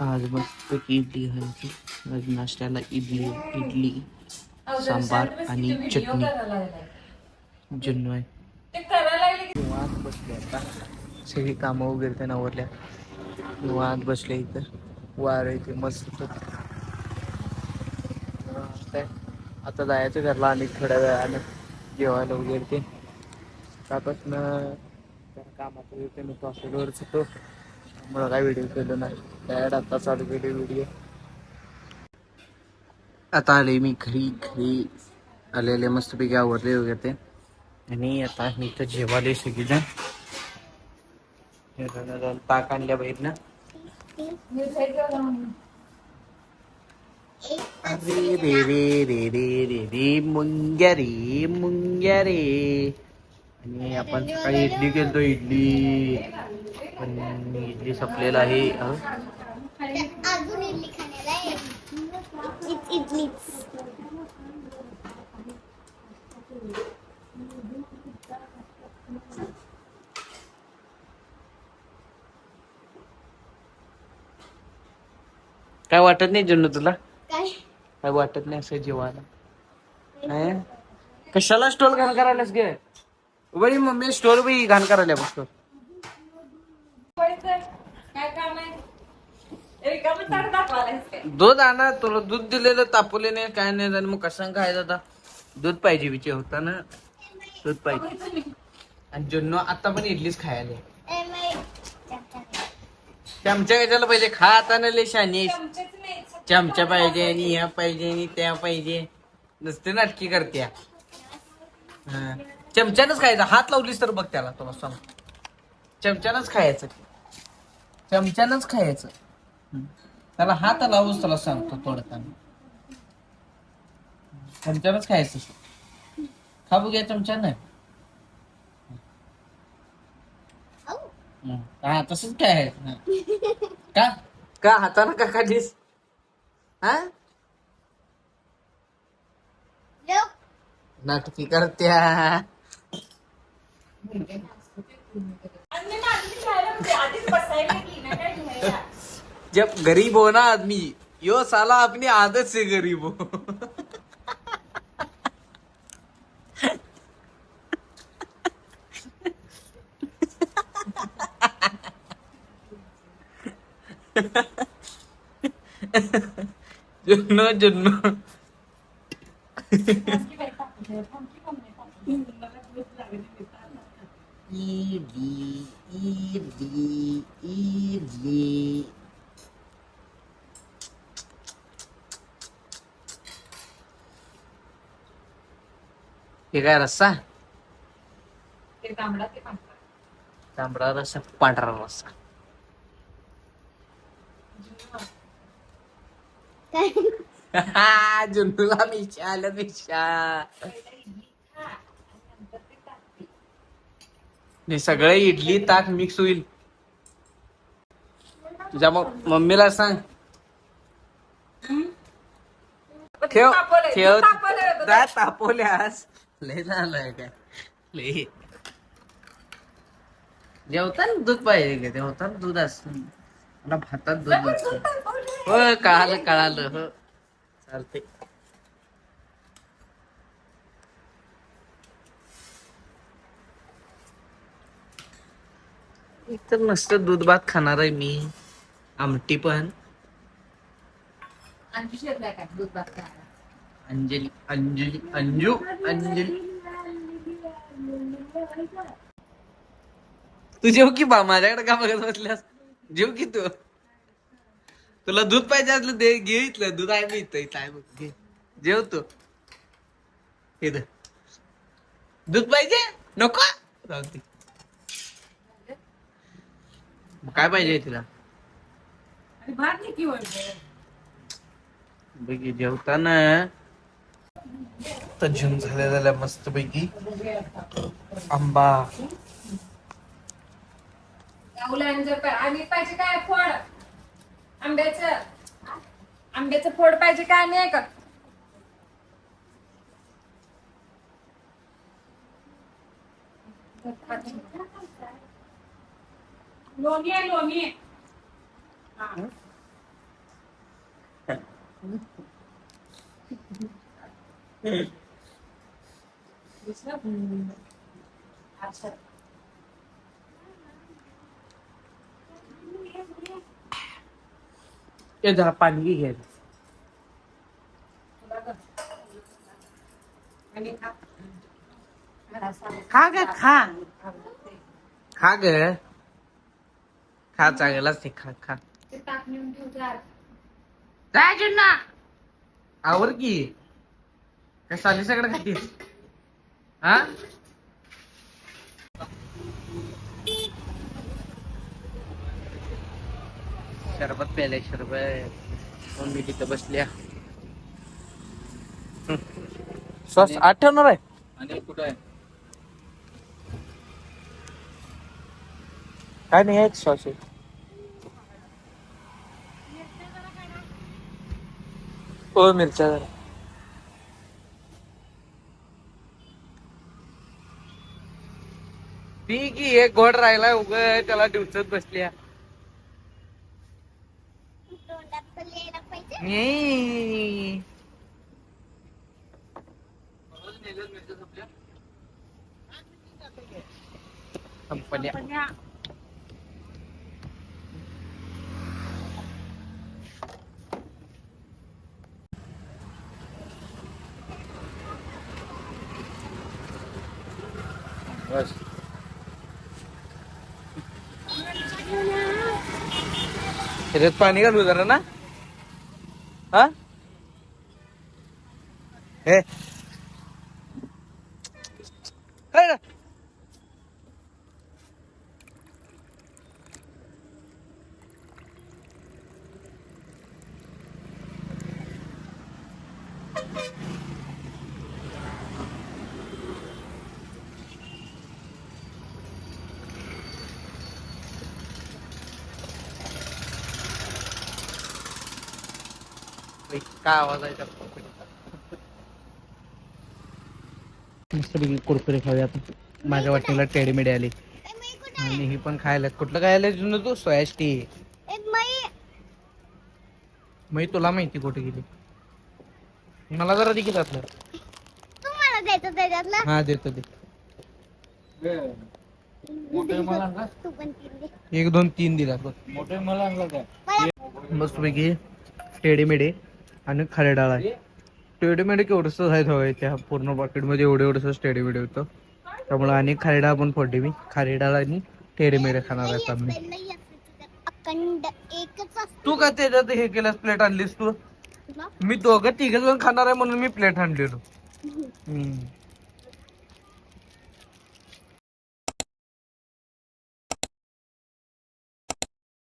आज मस्तपैकी इडली खायची. आज नाश्त्याला इडली सांबार आणि चटणी जुन्नू आहे. निवांत बसले आता. सगळी कामं वगैरे त्यांना आवरल्या. निवांत बसले इथं. वार इथे मस्त. आता जायचं घरला आणि थोड्या वेळानं जेवायला वगैरे ते. त्यापासून कामात येते मी हॉस्टेलवरच होतो. मला काय व्हिडिओ केलो नाही. डायरेक्ट आता चालू केले व्हिडिओ. आता आले मी घरी आलेले मस्तपैकी आवरले वगैरे ते. आणि आता मी इथं जेवाले सगळीजण. ताक आणल्या बाहेर ना. अरे रे रे रे रे रे रे मुंग्या रे. आणि आपण सकाळी इडली केलतो. पण इडली संपलेला आहे. अजून इडली खाण्याला आहे. इडलीच काय वाटत नाही जुन्नू तुला? काय काय वाटत नाही असं जेवायला? कशाला स्टोल घाण करायलास गे? बरी मम्मी स्टोल बी घाण करायला बसतो. दूध आणा. तुला दूध दिलेलं तापवले नाही काय नाही. आणि मग कसं खायचं आता? दूध पाहिजे विचार होता ना. दूध पाहिजे. आणि जुन्नू आता पण इडलीच खायला. चमचा कशाला पाहिजे? खा आता ना लय शानी. चमचा पाहिजे आणि ह्या पाहिजे आणि त्या पाहिजे. नुसते नाटकी करते. चमच्यानंच खायचं. हात लावलीस तर बघ त्याला. तुला सांग चमच्यानंच खायचं. चमच्यानंच खायचं. त्याला हात लावूच तुला सांगतो तोडताना. चमच्यानंच खायचं. खा बघूया चमच्यानं. हा तसंच काय आहे. का का हातानं का खालीस? हा नाटकी करत्या. जब गरीब हो ना आदमी, यो साला अपनी आदत से गरीब हो. जुन्नू जुन्नू इडली. हे काय रस्सा? तांबडा रस्सा, पांढरा रस्सा. जुन्नूला मिशा आलं मिशा. हे सगळे इडली ताक मिक्स होईल. तुझ्या मम्मीला सांग. ठेव ठेव. तापवल्यास लय झालंय काय लय. जेवताना दूध पाहिजे का? जेवताना दूध असत. मला भातात दूध असत. हो कळालं हो चालते. एक तर नुसतं दूध भात खाणार आहे मी. आमटी पण. अंजली अंजू. तू जेव की बा. माझ्याकडे का बघत बसल्यास? जेव की तू. तुला दूध पाहिजे असलं दे. घे इथलं दूध आहे मी इथं आहे बघ. घे जेव तू. हे दूध पाहिजे नको राहते. काय पाहिजे तिला? बघी जेवताना तर झुम झाल्या मस्त पैकी आंबा. आणि पाहिजे काय फोड? आंब्याचं फोड पाहिजे काय? नाही का? लोणी आहे लोणी. अच्छा. ते जरा पाणी घे. तुला गं. आणि खा. खा ग खा. खा ग. खा चांगलाच ते खा खा. ते ताक नेऊन ठेव जा. काय जुन्ना आवर की काय साली सगळं खातीस हा. शरबत प्यायले शरबत मम्मी तिथं बसल्या. सॉस आठ ठेवणार आहे आणि कुठं आहे काय नाही एक सॉस आहे. हो मिरच्या जरा पी की एक गोड राहिला उग त्याला डिवचत बसल्या. तोंडात पण यायला पाहिजे. नाही. कंपन्या बस त्याच्यात पाणी घालू जरा ना. हा हे काय रे? काय आवाज आहे मस्त कुरकुरे खाऊया आपण. माझ्या वाटेला टेडी मेडी आली ए, मै कुठे आहे? आणि ही पण खायला. कुठलं काय आलंय जुनं तू सोयास्टी. ए, मै. मी तुला माहिती कुठे गेली. मला जरा देखील घातलं. तू मला द्यायचं त्याच्यातलं. हा देतो दे. मोठे मला आणला तू पण तीन दे. 1 2 3 दिला बघ. मोठे मला आणला काय मला मस्त पैकी टेडी मेडी आणि खाली डाळ आहे. टेडी मेडी केवढंच आहे हवंय त्या पूर्ण पाकिट मध्ये एवढं एवढंच टेडी मेडी होतं. त्यामुळे आणि खाली डाळ पण फोडली मी. खाली डाळ आणि टेडी मेडी खाणार आहे आता मी. नाही असं तुझं अखंड एकच असतं. तू का त्याच्यात हे केलंस प्लेट आणलीस तू. तुला? मी दोघं तिघ जण खाणार आहे म्हणून मी प्लेट आणलेलो.